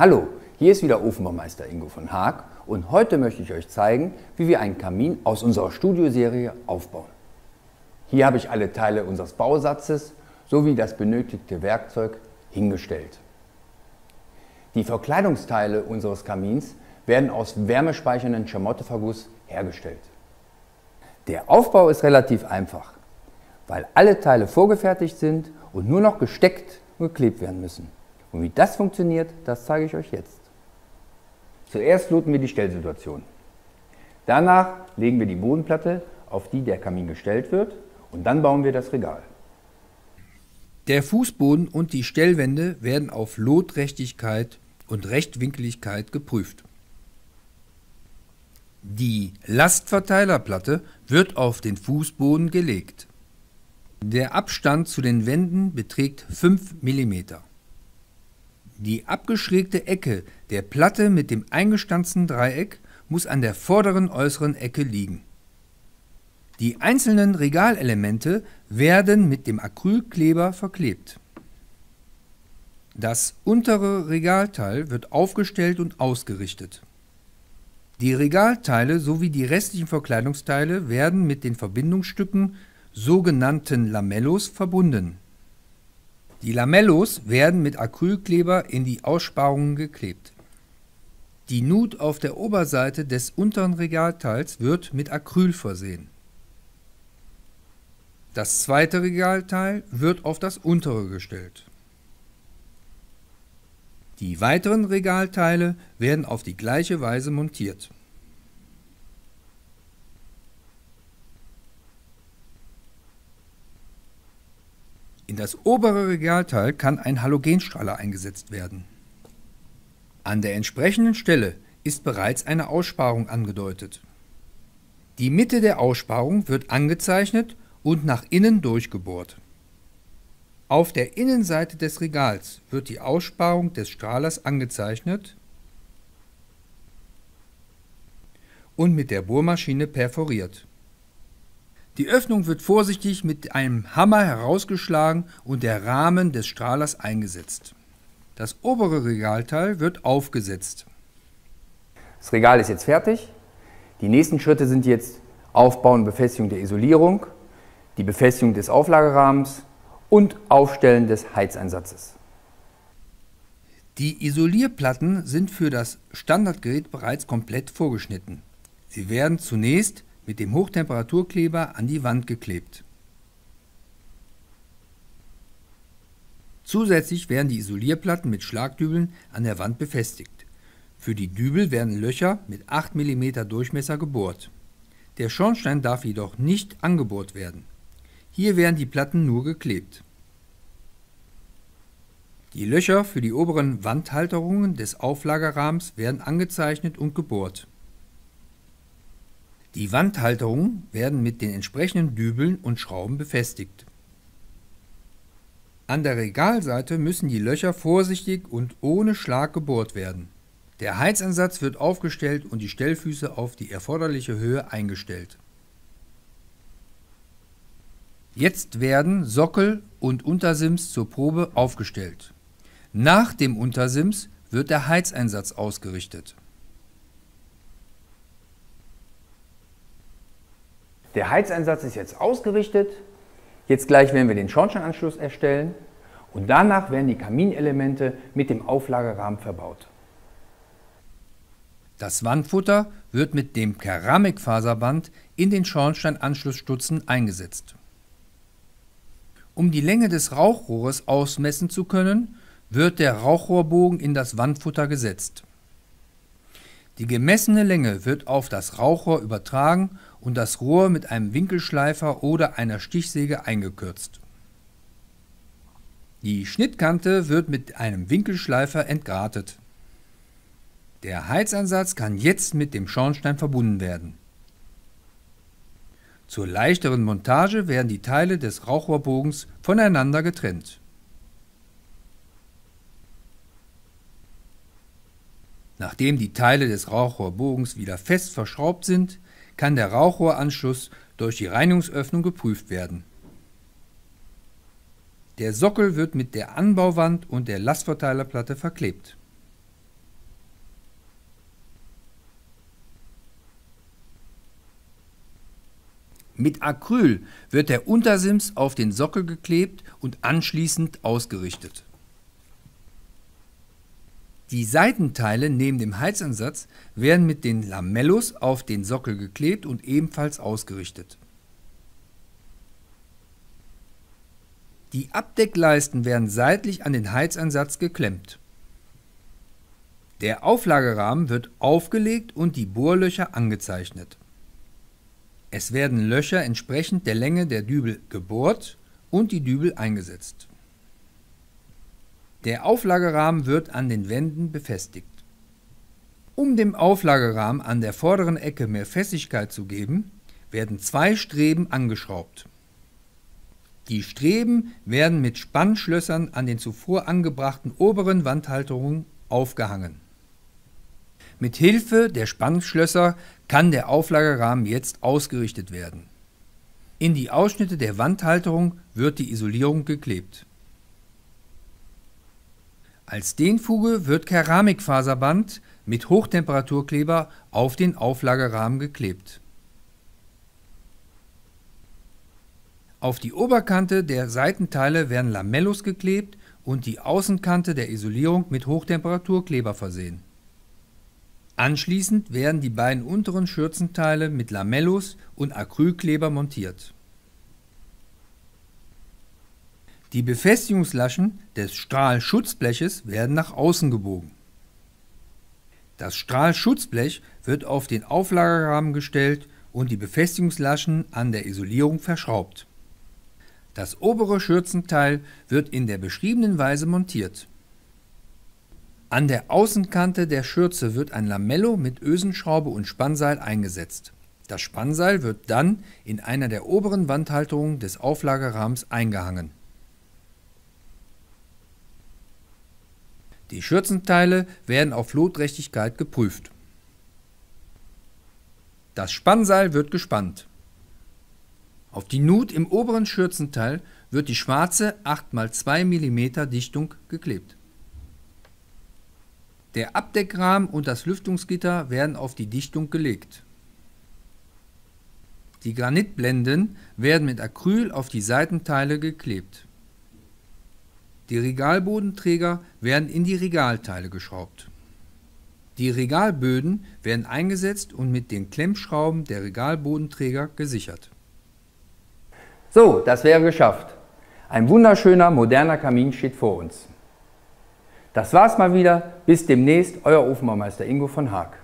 Hallo, hier ist wieder Ofenbaumeister Ingo von Haag und heute möchte ich euch zeigen, wie wir einen Kamin aus unserer Studioserie aufbauen. Hier habe ich alle Teile unseres Bausatzes sowie das benötigte Werkzeug hingestellt. Die Verkleidungsteile unseres Kamins werden aus wärmespeichernden Schamottverguss hergestellt. Der Aufbau ist relativ einfach, weil alle Teile vorgefertigt sind und nur noch gesteckt und geklebt werden müssen. Und wie das funktioniert, das zeige ich euch jetzt. Zuerst looten wir die Stellsituation. Danach legen wir die Bodenplatte, auf die der Kamin gestellt wird, und dann bauen wir das Regal. Der Fußboden und die Stellwände werden auf Lotträchtigkeit und Rechtwinkeligkeit geprüft. Die Lastverteilerplatte wird auf den Fußboden gelegt. Der Abstand zu den Wänden beträgt 5 mm. Die abgeschrägte Ecke der Platte mit dem eingestanzten Dreieck muss an der vorderen äußeren Ecke liegen. Die einzelnen Regalelemente werden mit dem Acrylkleber verklebt. Das untere Regalteil wird aufgestellt und ausgerichtet. Die Regalteile sowie die restlichen Verkleidungsteile werden mit den Verbindungsstücken, sogenannten Lamellos, verbunden. Die Lamellos werden mit Acrylkleber in die Aussparungen geklebt. Die Nut auf der Oberseite des unteren Regalteils wird mit Acryl versehen. Das zweite Regalteil wird auf das untere gestellt. Die weiteren Regalteile werden auf die gleiche Weise montiert. In das obere Regalteil kann ein Halogenstrahler eingesetzt werden. An der entsprechenden Stelle ist bereits eine Aussparung angedeutet. Die Mitte der Aussparung wird angezeichnet und nach innen durchgebohrt. Auf der Innenseite des Regals wird die Aussparung des Strahlers angezeichnet und mit der Bohrmaschine perforiert. Die Öffnung wird vorsichtig mit einem Hammer herausgeschlagen und der Rahmen des Strahlers eingesetzt. Das obere Regalteil wird aufgesetzt. Das Regal ist jetzt fertig. Die nächsten Schritte sind jetzt Aufbau und Befestigung der Isolierung, die Befestigung des Auflagerahmens und Aufstellen des Heizeinsatzes. Die Isolierplatten sind für das Standardgerät bereits komplett vorgeschnitten. Sie werden zunächst mit dem Hochtemperaturkleber an die Wand geklebt. Zusätzlich werden die Isolierplatten mit Schlagdübeln an der Wand befestigt. Für die Dübel werden Löcher mit 8 mm Durchmesser gebohrt. Der Schornstein darf jedoch nicht angebohrt werden. Hier werden die Platten nur geklebt. Die Löcher für die oberen Wandhalterungen des Auflagerrahmens werden angezeichnet und gebohrt. Die Wandhalterungen werden mit den entsprechenden Dübeln und Schrauben befestigt. An der Regalseite müssen die Löcher vorsichtig und ohne Schlag gebohrt werden. Der Heizansatz wird aufgestellt und die Stellfüße auf die erforderliche Höhe eingestellt. Jetzt werden Sockel und Untersims zur Probe aufgestellt. Nach dem Untersims wird der Heizeinsatz ausgerichtet. Der Heizeinsatz ist jetzt ausgerichtet. Jetzt gleich werden wir den Schornsteinanschluss erstellen und danach werden die Kaminelemente mit dem Auflagerahmen verbaut. Das Wandfutter wird mit dem Keramikfaserband in den Schornsteinanschlussstutzen eingesetzt. Um die Länge des Rauchrohres ausmessen zu können, wird der Rauchrohrbogen in das Wandfutter gesetzt. Die gemessene Länge wird auf das Rauchrohr übertragen und das Rohr mit einem Winkelschleifer oder einer Stichsäge eingekürzt. Die Schnittkante wird mit einem Winkelschleifer entgratet. Der Heizansatz kann jetzt mit dem Schornstein verbunden werden. Zur leichteren Montage werden die Teile des Rauchrohrbogens voneinander getrennt. Nachdem die Teile des Rauchrohrbogens wieder fest verschraubt sind, kann der Rauchrohranschluss durch die Reinigungsöffnung geprüft werden. Der Sockel wird mit der Anbauwand und der Lastverteilerplatte verklebt. Mit Acryl wird der Untersims auf den Sockel geklebt und anschließend ausgerichtet. Die Seitenteile neben dem Heizansatz werden mit den Lamellos auf den Sockel geklebt und ebenfalls ausgerichtet. Die Abdeckleisten werden seitlich an den Heizansatz geklemmt. Der Auflagerahmen wird aufgelegt und die Bohrlöcher angezeichnet. Es werden Löcher entsprechend der Länge der Dübel gebohrt und die Dübel eingesetzt. Der Auflagerahmen wird an den Wänden befestigt. Um dem Auflagerahmen an der vorderen Ecke mehr Festigkeit zu geben, werden 2 Streben angeschraubt. Die Streben werden mit Spannschlössern an den zuvor angebrachten oberen Wandhalterungen aufgehangen. Mit Hilfe der Spannschlösser kann der Auflagerahmen jetzt ausgerichtet werden. In die Ausschnitte der Wandhalterung wird die Isolierung geklebt. Als Dehnfuge wird Keramikfaserband mit Hochtemperaturkleber auf den Auflagerahmen geklebt. Auf die Oberkante der Seitenteile werden Lamellos geklebt und die Außenkante der Isolierung mit Hochtemperaturkleber versehen. Anschließend werden die beiden unteren Schürzenteile mit Lamellos und Acrylkleber montiert. Die Befestigungslaschen des Strahlschutzbleches werden nach außen gebogen. Das Strahlschutzblech wird auf den Auflagerahmen gestellt und die Befestigungslaschen an der Isolierung verschraubt. Das obere Schürzenteil wird in der beschriebenen Weise montiert. An der Außenkante der Schürze wird ein Lamello mit Ösenschraube und Spannseil eingesetzt. Das Spannseil wird dann in einer der oberen Wandhalterungen des Auflagerahmens eingehangen. Die Schürzenteile werden auf Lotträchtigkeit geprüft. Das Spannseil wird gespannt. Auf die Nut im oberen Schürzenteil wird die schwarze 8×2 mm Dichtung geklebt. Der Abdeckrahmen und das Lüftungsgitter werden auf die Dichtung gelegt. Die Granitblenden werden mit Acryl auf die Seitenteile geklebt. Die Regalbodenträger werden in die Regalteile geschraubt. Die Regalböden werden eingesetzt und mit den Klemmschrauben der Regalbodenträger gesichert. So, das wäre geschafft. Ein wunderschöner, moderner Kamin steht vor uns. Das war's mal wieder. Bis demnächst, euer Ofenbaumeister Ingo von Haag.